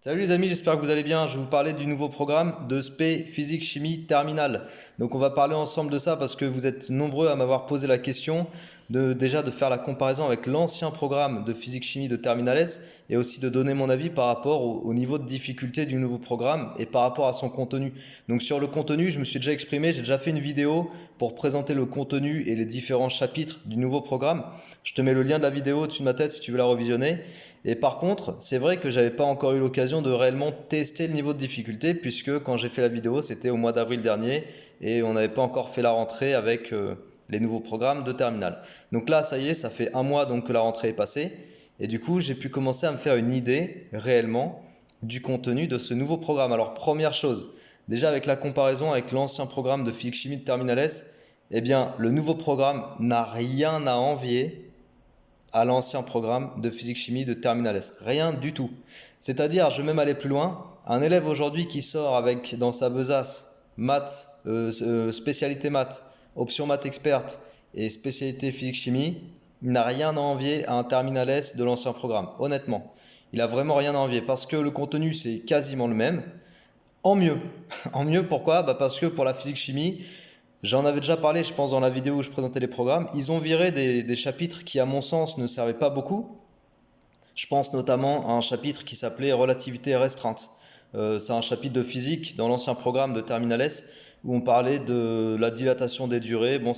Salut les amis, j'espère que vous allez bien. Je vais vous parler du nouveau programme de spé physique chimie terminale. Donc on va parler ensemble de ça parce que vous êtes nombreux à m'avoir posé la question déjà de faire la comparaison avec l'ancien programme de physique chimie de terminale S et aussi de donner mon avis par rapport au niveau de difficulté du nouveau programme et par rapport à son contenu. Donc sur le contenu, je me suis déjà exprimé, j'ai déjà fait une vidéo pour présenter le contenu et les différents chapitres du nouveau programme. Je te mets le lien de la vidéo au-dessus de ma tête si tu veux la revisionner. Et par contre, c'est vrai que j'avais pas encore eu l'occasion de réellement tester le niveau de difficulté puisque quand j'ai fait la vidéo, c'était au mois d'avril dernier et on n'avait pas encore fait la rentrée avec les nouveaux programmes de terminale. Donc là, ça y est, ça fait un mois donc que la rentrée est passée et du coup, j'ai pu commencer à me faire une idée réellement du contenu de ce nouveau programme. Alors première chose, déjà avec la comparaison avec l'ancien programme de physique chimie de terminale S, eh bien, le nouveau programme n'a rien à envier à l'ancien programme de physique-chimie de Terminal S. Rien du tout. C'est-à-dire, je vais même aller plus loin, un élève aujourd'hui qui sort avec dans sa besace maths, spécialité maths, option maths experte et spécialité physique-chimie, n'a rien à envier à un Terminal S de l'ancien programme, honnêtement. Il a vraiment rien à envier parce que le contenu c'est quasiment le même. En mieux. En mieux, pourquoi? Parce que pour la physique-chimie, j'en avais déjà parlé, je pense, dans la vidéo où je présentais les programmes. Ils ont viré des chapitres qui, à mon sens, ne servaient pas beaucoup. Je pense notamment à un chapitre qui s'appelait Relativité restreinte. C'est un chapitre de physique dans l'ancien programme de Terminal S où on parlait de la dilatation des durées. Bon,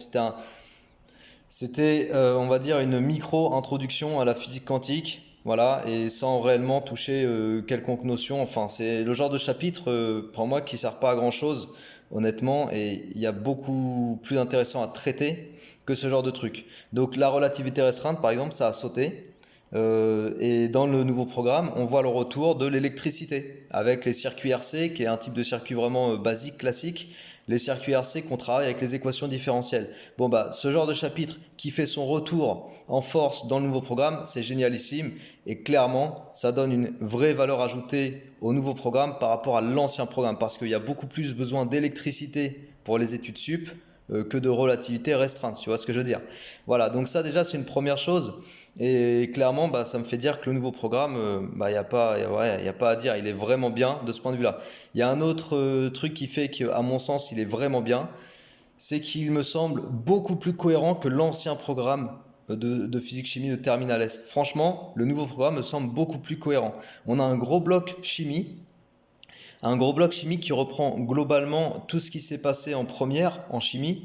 c'était, on va dire, une micro-introduction à la physique quantique. Voilà, et sans réellement toucher quelconque notion. Enfin, c'est le genre de chapitre, pour moi, qui ne sert pas à grand-chose, honnêtement, et il y a beaucoup plus intéressant à traiter que ce genre de truc. Donc, la relativité restreinte, par exemple, ça a sauté. Et dans le nouveau programme, on voit le retour de l'électricité avec les circuits RC, qui est un type de circuit vraiment basique, classique. Les circuits RC qu'on travaille avec les équations différentielles. Bon, ce genre de chapitre qui fait son retour en force dans le nouveau programme, c'est génialissime. Et clairement, ça donne une vraie valeur ajoutée au nouveau programme par rapport à l'ancien programme. Parce qu'il y a beaucoup plus besoin d'électricité pour les études sup que de relativité restreinte. Tu vois ce que je veux dire? Voilà, donc ça déjà, c'est une première chose. Et clairement, ça me fait dire que le nouveau programme, il n'y a pas, ouais, y a pas à dire, il est vraiment bien de ce point de vue-là. Il y a un autre truc qui fait qu'à mon sens, il est vraiment bien, c'est qu'il me semble beaucoup plus cohérent que l'ancien programme de physique-chimie de Terminal S. Franchement, le nouveau programme me semble beaucoup plus cohérent. On a un gros bloc chimie qui reprend globalement tout ce qui s'est passé en première, en chimie,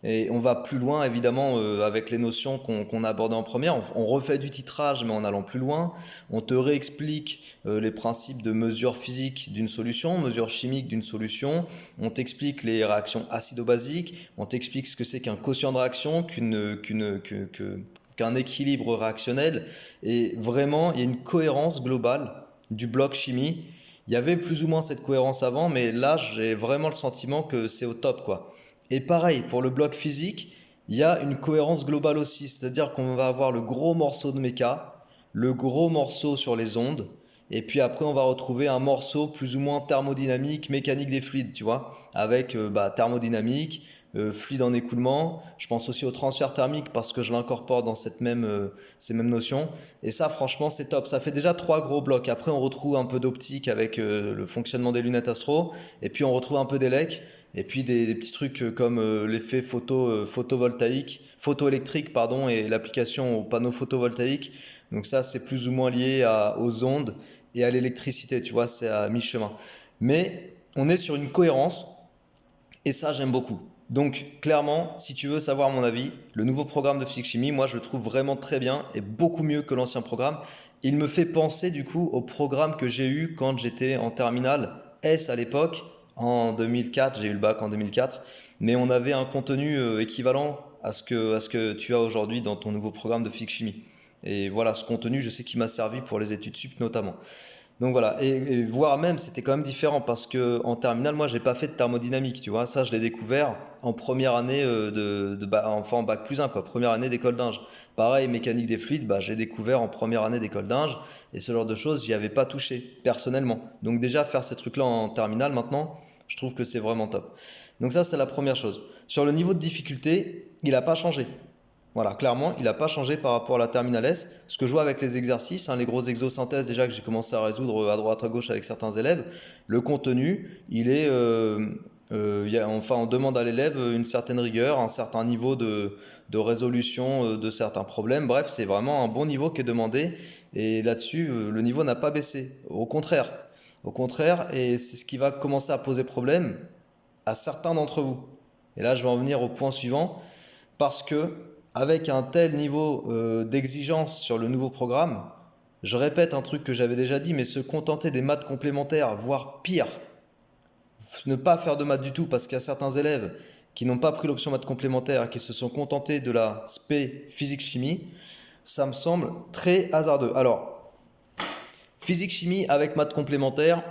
et on va plus loin, évidemment, avec les notions qu'on a abordées en première. On refait du titrage, mais en allant plus loin. On te réexplique les principes de mesure physique d'une solution, mesure chimique d'une solution. On t'explique les réactions acido-basiques. On t'explique ce que c'est qu'un quotient de réaction, qu'un équilibre réactionnel. Et vraiment, il y a une cohérence globale du bloc chimie. Il y avait plus ou moins cette cohérence avant, mais là, j'ai vraiment le sentiment que c'est au top, quoi. Et pareil, pour le bloc physique, il y a une cohérence globale aussi, c'est-à-dire qu'on va avoir le gros morceau de méca, le gros morceau sur les ondes, et puis après on va retrouver un morceau plus ou moins thermodynamique, mécanique des fluides, tu vois, avec thermodynamique, fluide en écoulement. Je pense aussi au transfert thermique parce que je l'incorpore dans ces mêmes notions. Et ça, franchement, c'est top. Ça fait déjà trois gros blocs. Après, on retrouve un peu d'optique avec le fonctionnement des lunettes astro, et puis on retrouve un peu d'élec. Et puis des petits trucs comme l'effet photoélectrique pardon, et l'application aux panneaux photovoltaïques. Donc ça, c'est plus ou moins lié aux ondes et à l'électricité, tu vois, c'est à mi-chemin. Mais on est sur une cohérence et ça, j'aime beaucoup. Donc clairement, si tu veux savoir mon avis, le nouveau programme de physique chimie, moi, je le trouve vraiment très bien et beaucoup mieux que l'ancien programme. Il me fait penser du coup au programme que j'ai eu quand j'étais en terminale S à l'époque en 2004, j'ai eu le bac en 2004, mais on avait un contenu équivalent à ce que tu as aujourd'hui dans ton nouveau programme de physique-chimie. Et voilà, ce contenu, je sais qu'il m'a servi pour les études sup notamment. Donc voilà, et voire même c'était quand même différent parce que en terminale, moi j'ai pas fait de thermodynamique, tu vois, ça je l'ai découvert en première année enfin en bac plus un quoi, première année d'école d'ingé. Pareil, mécanique des fluides, j'ai découvert en première année d'école d'ingé et ce genre de choses, j'y avais pas touché personnellement. Donc déjà faire ces trucs-là en terminale maintenant, je trouve que c'est vraiment top. Donc ça c'était la première chose. Sur le niveau de difficulté, il n'a pas changé. Voilà, clairement, il n'a pas changé par rapport à la terminale S. Ce que je vois avec les exercices, les gros exosynthèses déjà que j'ai commencé à résoudre à droite à gauche avec certains élèves, le contenu, il est, on demande à l'élève une certaine rigueur, un certain niveau de résolution de certains problèmes. Bref, c'est vraiment un bon niveau qui est demandé. Et là-dessus, le niveau n'a pas baissé. Au contraire, et c'est ce qui va commencer à poser problème à certains d'entre vous. Et là, je vais en venir au point suivant, parce que avec un tel niveau d'exigence sur le nouveau programme, je répète un truc que j'avais déjà dit, mais se contenter des maths complémentaires, voire pire, ne pas faire de maths du tout, parce qu'il y a certains élèves qui n'ont pas pris l'option maths complémentaires et qui se sont contentés de la spé physique-chimie, ça me semble très hasardeux. Alors, physique-chimie avec maths complémentaires,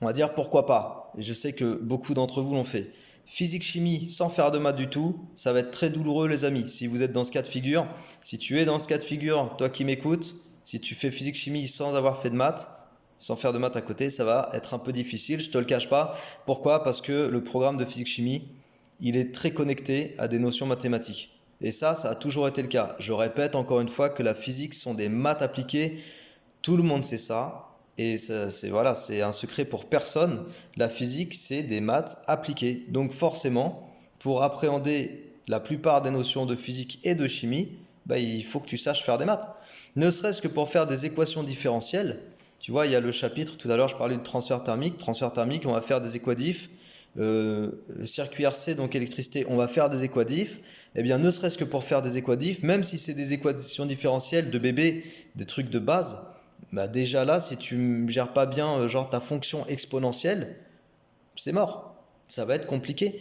on va dire pourquoi pas. Et je sais que beaucoup d'entre vous l'ont fait. Physique-chimie sans faire de maths du tout, ça va être très douloureux les amis. Si vous êtes dans ce cas de figure, si tu es dans ce cas de figure, toi qui m'écoutes, si tu fais physique-chimie sans avoir fait de maths, sans faire de maths à côté, ça va être un peu difficile, je te le cache pas. Pourquoi? Parce que le programme de physique-chimie, il est très connecté à des notions mathématiques. Et ça a toujours été le cas. Je répète encore une fois que la physique sont des maths appliquées. Tout le monde sait ça. Et c'est un secret pour personne. La physique, c'est des maths appliquées. Donc forcément, pour appréhender la plupart des notions de physique et de chimie, il faut que tu saches faire des maths. Ne serait-ce que pour faire des équations différentielles. Tu vois, il y a le chapitre, tout à l'heure je parlais de transfert thermique. Transfert thermique, on va faire des équadifs. Circuit RC, donc électricité, on va faire des équadifs. Eh bien, ne serait-ce que pour faire des équadifs, même si c'est des équations différentielles de bébé, des trucs de base, déjà là, si tu ne gères pas bien genre ta fonction exponentielle, c'est mort. Ça va être compliqué.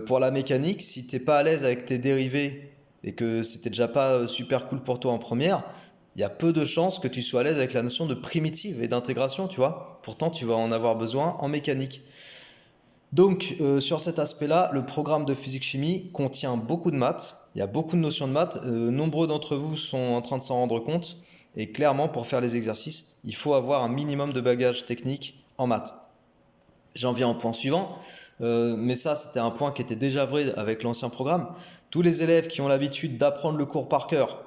Pour la mécanique, si tu n'es pas à l'aise avec tes dérivés et que c'était déjà pas super cool pour toi en première, il y a peu de chances que tu sois à l'aise avec la notion de primitive et d'intégration, tu vois. Pourtant, tu vas en avoir besoin en mécanique. Donc, sur cet aspect-là, le programme de physique-chimie contient beaucoup de maths. Il y a beaucoup de notions de maths. Nombreux d'entre vous sont en train de s'en rendre compte. Et clairement, pour faire les exercices, il faut avoir un minimum de bagage technique en maths. J'en viens au point suivant. Mais ça, c'était un point qui était déjà vrai avec l'ancien programme. Tous les élèves qui ont l'habitude d'apprendre le cours par cœur,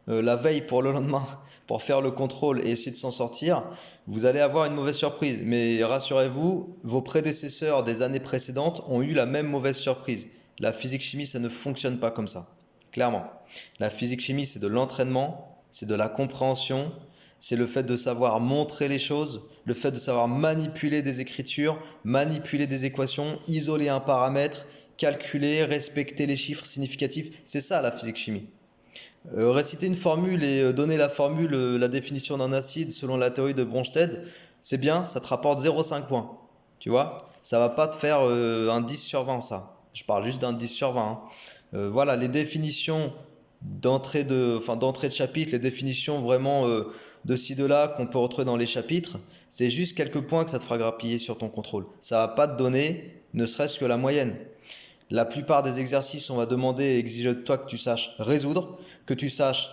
la veille pour le lendemain, pour faire le contrôle et essayer de s'en sortir, vous allez avoir une mauvaise surprise. Mais rassurez-vous, vos prédécesseurs des années précédentes ont eu la même mauvaise surprise. La physique-chimie, ça ne fonctionne pas comme ça. Clairement. La physique-chimie, c'est de l'entraînement, c'est de la compréhension, c'est le fait de savoir montrer les choses, le fait de savoir manipuler des écritures, manipuler des équations, isoler un paramètre, calculer, respecter les chiffres significatifs. C'est ça la physique-chimie. Réciter une formule et donner la formule, la définition d'un acide selon la théorie de Bronsted, c'est bien, ça te rapporte 0,5 points. Tu vois, ça va pas te faire un 10 sur 20 ça. Je parle juste d'un 10 sur 20. Voilà, les définitions d'entrée de chapitre, les définitions vraiment de ci, de là qu'on peut retrouver dans les chapitres, c'est juste quelques points que ça te fera grappiller sur ton contrôle. Ça va pas te donner ne serait-ce que la moyenne. La plupart des exercices, on va demander et exiger de toi que tu saches résoudre, que tu saches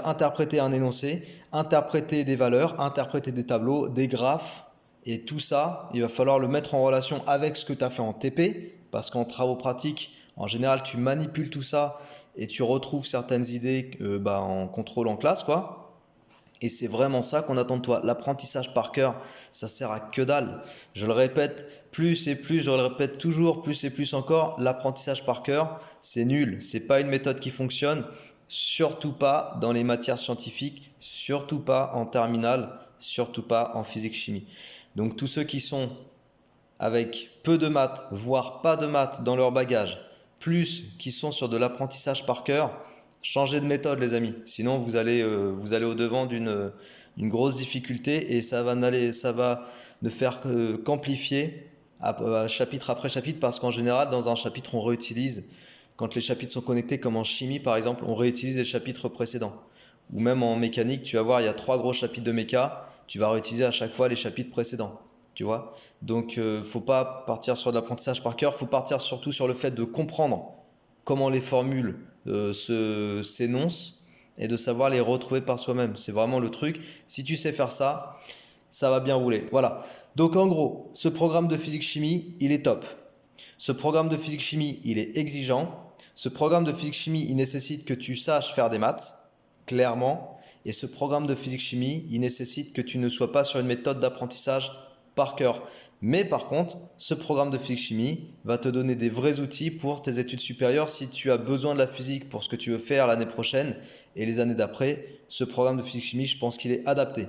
interpréter un énoncé, interpréter des valeurs, interpréter des tableaux, des graphes. Et tout ça, il va falloir le mettre en relation avec ce que tu as fait en TP, parce qu'en travaux pratiques, en général, tu manipules tout ça et tu retrouves certaines idées en contrôle en classe, quoi. Et c'est vraiment ça qu'on attend de toi. L'apprentissage par cœur, ça sert à que dalle. Je le répète plus et plus, je le répète toujours plus et plus encore. L'apprentissage par cœur, c'est nul. C'est pas une méthode qui fonctionne. Surtout pas dans les matières scientifiques, surtout pas en terminale, surtout pas en physique-chimie. Donc tous ceux qui sont avec peu de maths, voire pas de maths dans leur bagage, plus qui sont sur de l'apprentissage par cœur, changez de méthode les amis, sinon vous allez au-devant d'une grosse difficulté et ça va ne faire qu'amplifier chapitre après chapitre, parce qu'en général dans un chapitre on réutilise, quand les chapitres sont connectés comme en chimie par exemple, on réutilise les chapitres précédents. Ou même en mécanique, tu vas voir, il y a 3 gros chapitres de méca, tu vas réutiliser à chaque fois les chapitres précédents. Tu vois, donc faut pas partir sur de l'apprentissage par cœur, faut partir surtout sur le fait de comprendre comment les formules s'énoncent et de savoir les retrouver par soi-même. C'est vraiment le truc. Si tu sais faire ça, ça va bien rouler. Voilà. Donc en gros, ce programme de physique-chimie, il est top. Ce programme de physique-chimie, il est exigeant. Ce programme de physique-chimie, il nécessite que tu saches faire des maths, clairement. Et ce programme de physique-chimie, il nécessite que tu ne sois pas sur une méthode d'apprentissage par cœur. Mais par contre, ce programme de physique-chimie va te donner des vrais outils pour tes études supérieures si tu as besoin de la physique pour ce que tu veux faire l'année prochaine et les années d'après. Ce programme de physique-chimie, je pense qu'il est adapté.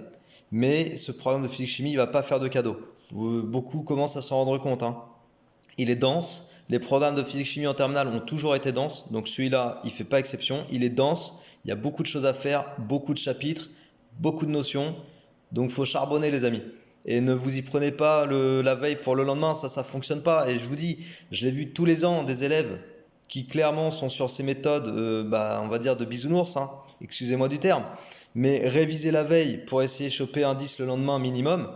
Mais ce programme de physique-chimie, il ne va pas faire de cadeau. Beaucoup commencent à s'en rendre compte, hein. Il est dense. Les programmes de physique-chimie en terminale ont toujours été denses. Donc celui-là, il ne fait pas exception. Il est dense. Il y a beaucoup de choses à faire, beaucoup de chapitres, beaucoup de notions. Donc il faut charbonner les amis. Et ne vous y prenez pas la veille pour le lendemain, ça ne fonctionne pas. Et je vous dis, je l'ai vu tous les ans, des élèves qui clairement sont sur ces méthodes, on va dire de bisounours, hein, excusez-moi du terme. Mais réviser la veille pour essayer de choper un 10 le lendemain minimum,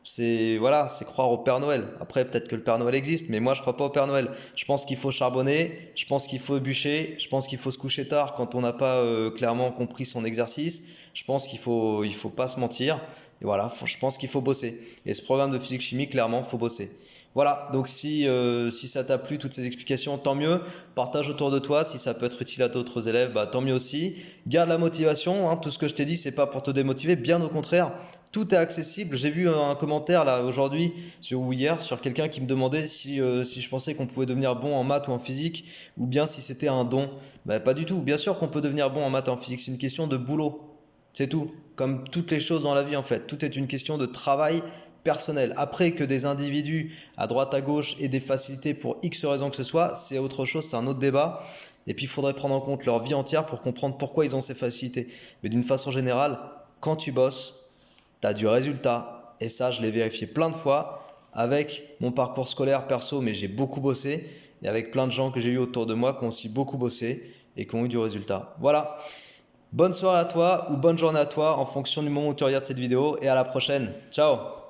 c'est croire au Père Noël. Après, peut-être que le Père Noël existe, mais moi, je ne crois pas au Père Noël. Je pense qu'il faut charbonner, je pense qu'il faut bûcher, je pense qu'il faut se coucher tard quand on n'a pas clairement compris son exercice. Je pense qu'il faut pas se mentir. Et voilà, je pense qu'il faut bosser. Et ce programme de physique-chimie, clairement, il faut bosser. Voilà, donc si ça t'a plu, toutes ces explications, tant mieux. Partage autour de toi, si ça peut être utile à d'autres élèves, tant mieux aussi. Garde la motivation, hein, tout ce que je t'ai dit, c'est pas pour te démotiver, bien au contraire. Tout est accessible. J'ai vu un commentaire là aujourd'hui ou hier sur quelqu'un qui me demandait si je pensais qu'on pouvait devenir bon en maths ou en physique ou bien si c'était un don. Pas du tout. Bien sûr qu'on peut devenir bon en maths et en physique, c'est une question de boulot. C'est tout. Comme toutes les choses dans la vie en fait. Tout est une question de travail personnel. Après que des individus à droite à gauche aient des facilités pour X raisons que ce soit, c'est autre chose, c'est un autre débat. Et puis il faudrait prendre en compte leur vie entière pour comprendre pourquoi ils ont ces facilités. Mais d'une façon générale, quand tu bosses, tu as du résultat. Et ça, je l'ai vérifié plein de fois avec mon parcours scolaire perso, mais j'ai beaucoup bossé. Et avec plein de gens que j'ai eu autour de moi qui ont aussi beaucoup bossé et qui ont eu du résultat. Voilà. Bonne soirée à toi ou bonne journée à toi en fonction du moment où tu regardes cette vidéo. Et à la prochaine. Ciao!